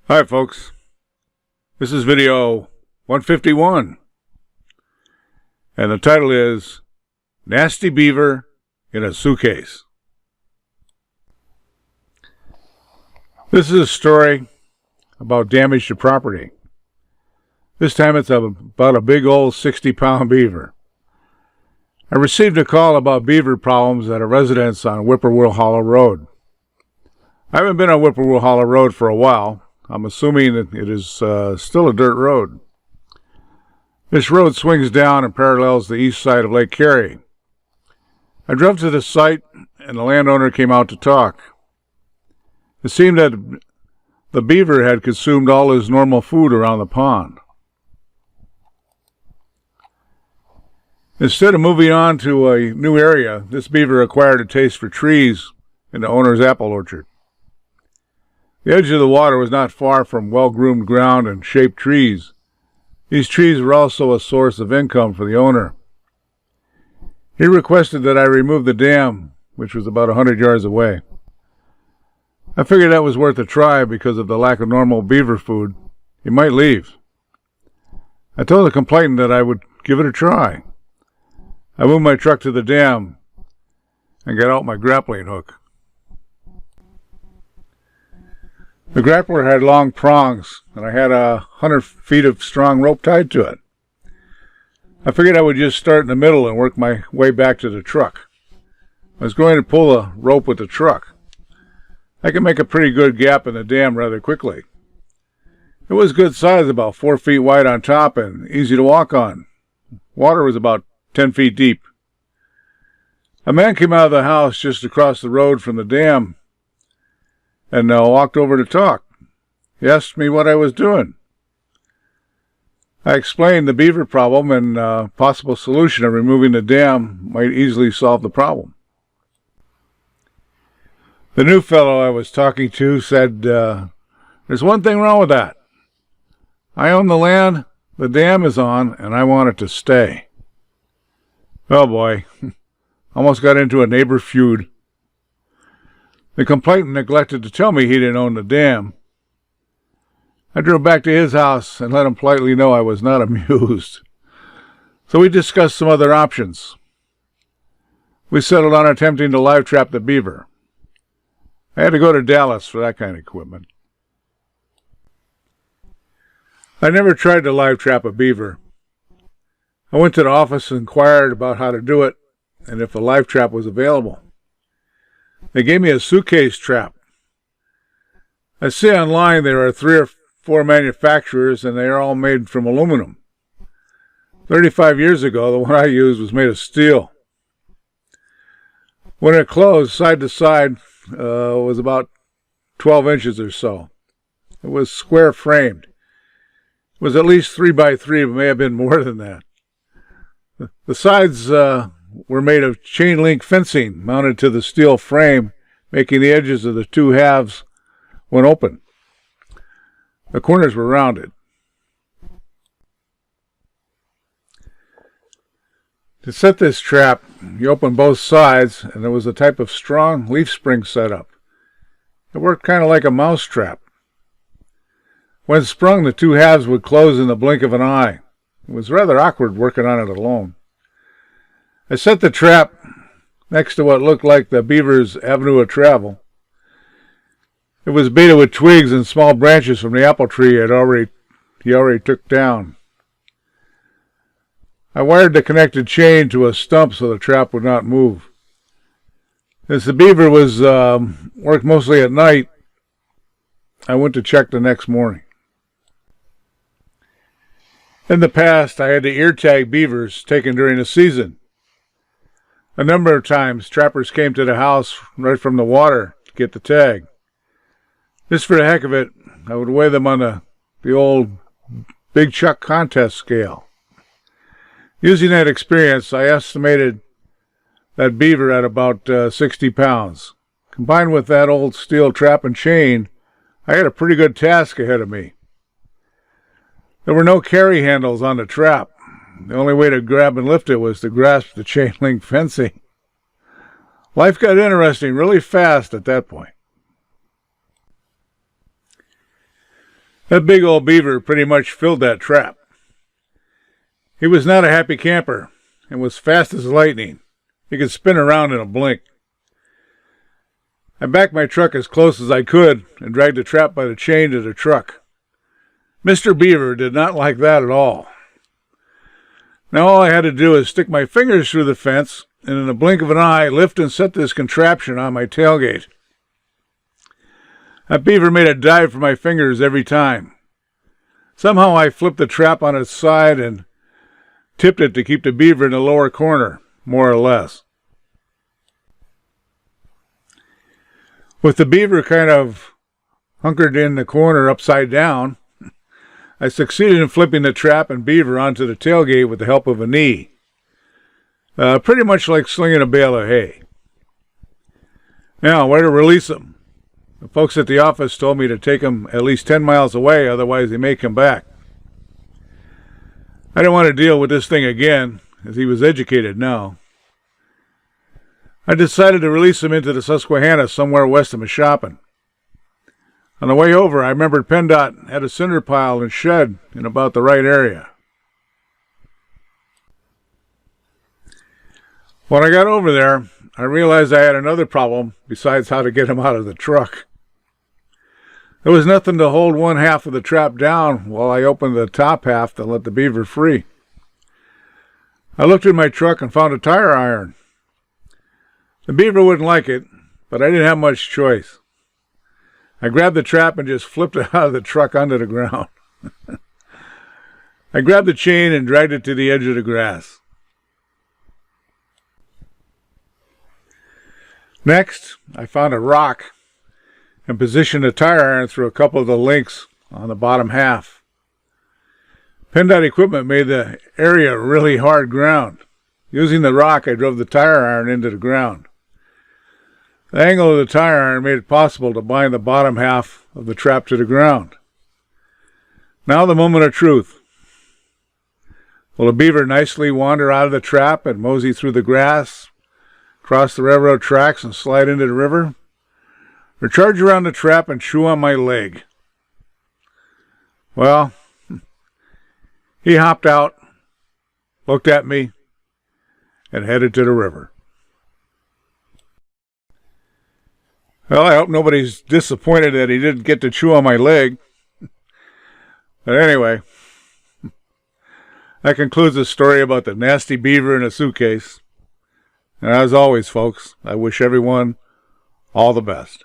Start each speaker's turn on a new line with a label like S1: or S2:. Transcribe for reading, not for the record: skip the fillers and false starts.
S1: Hi folks, this is video 151 and the title is Nasty Beaver in a Suitcase. This is a story about damage to property. This time it's about a big old 60-pound beaver. I received a call about beaver problems at a residence on Whippoorwill Hollow Road. I haven't been on Whippoorwill Hollow Road for a while. I'm assuming that it is still a dirt road. This road swings down and parallels the east side of Lake Carey. I drove to the site and the landowner came out to talk. It seemed that the beaver had consumed all his normal food around the pond. Instead of moving on to a new area, this beaver acquired a taste for trees in the owner's apple orchard. The edge of the water was not far from well-groomed ground and shaped trees. These trees were also a source of income for the owner. He requested that I remove the dam, which was about 100 yards away. I figured that was worth a try because of the lack of normal beaver food. He might leave. I told the complainant that I would give it a try. I moved my truck to the dam and got out my grappling hook. The grappler had long prongs, and I had 100 feet of strong rope tied to it. I figured I would just start in the middle and work my way back to the truck. I was going to pull the rope with the truck. I could make a pretty good gap in the dam rather quickly. It was good size, about 4 feet wide on top and easy to walk on. Water was about 10 feet deep. A man came out of the house just across the road from the dam and walked over to talk. He asked me what I was doing. I explained the beaver problem and possible solution of removing the dam might easily solve the problem. The new fellow I was talking to said, there's one thing wrong with that. I own the land the dam is on, and I want it to stay. Oh boy, almost got into a neighbor feud. The complainant neglected to tell me he didn't own the dam. I drove back to his house and let him politely know I was not amused. So we discussed some other options. We settled on attempting to live trap the beaver. I had to go to Dallas for that kind of equipment. I never tried to live trap a beaver. I went to the office and inquired about how to do it and if a live trap was available. They gave me a suitcase trap. I see online there are 3 or 4 manufacturers and they are all made from aluminum. 35 years ago, the one I used was made of steel. When it closed side to side, was about 12 inches or so. It was square framed. It was at least 3 by 3, but may have been more than that. The sides were made of chain link fencing mounted to the steel frame, making the edges of the two halves when open. The corners were rounded. To set this trap, you open both sides, and there was a type of strong leaf spring set up. It worked kind of like a mouse trap. When sprung, the two halves would close in the blink of an eye. It was rather awkward working on it alone. I set the trap next to what looked like the beaver's avenue of travel. It was baited with twigs and small branches from the apple tree he already took down. I wired the connected chain to a stump so the trap would not move. As the beaver was worked mostly at night, I went to check the next morning. In the past, I had to ear tag beavers taken during the season. A number of times, trappers came to the house right from the water to get the tag. Just for the heck of it, I would weigh them on the old Big Chuck contest scale. Using that experience, I estimated that beaver at about 60 pounds. Combined with that old steel trap and chain, I had a pretty good task ahead of me. There were no carry handles on the trap. The only way to grab and lift it was to grasp the chain link fencing. Life got interesting really fast at that point. That big old beaver pretty much filled that trap. He was not a happy camper and was fast as lightning. He could spin around in a blink. I backed my truck as close as I could and dragged the trap by the chain to the truck. Mr. Beaver did not like that at all. Now all I had to do is stick my fingers through the fence and in a blink of an eye lift and set this contraption on my tailgate. That beaver made a dive for my fingers every time. Somehow I flipped the trap on its side and tipped it to keep the beaver in the lower corner, more or less. With the beaver kind of hunkered in the corner upside down, I succeeded in flipping the trap and beaver onto the tailgate with the help of a knee. Pretty much like slinging a bale of hay. Now, where to release him? The folks at the office told me to take him at least 10 miles away, otherwise he may come back. I didn't want to deal with this thing again, as he was educated now. I decided to release him into the Susquehanna somewhere west of Mashopin. On the way over, I remembered PennDOT had a cinder pile and shed in about the right area. When I got over there, I realized I had another problem besides how to get him out of the truck. There was nothing to hold one half of the trap down while I opened the top half to let the beaver free. I looked in my truck and found a tire iron. The beaver wouldn't like it, but I didn't have much choice. I grabbed the trap and just flipped it out of the truck onto the ground. I grabbed the chain and dragged it to the edge of the grass. Next, I found a rock and positioned a tire iron through a couple of the links on the bottom half. PennDOT equipment made the area really hard ground. Using the rock, I drove the tire iron into the ground. The angle of the tire iron made it possible to bind the bottom half of the trap to the ground. Now the moment of truth. Will the beaver nicely wander out of the trap and mosey through the grass, cross the railroad tracks and slide into the river? Or charge around the trap and chew on my leg? Well, he hopped out, looked at me, and headed to the river. Well, I hope nobody's disappointed that he didn't get to chew on my leg. But anyway, that concludes the story about the nasty beaver in a suitcase. And as always, folks, I wish everyone all the best.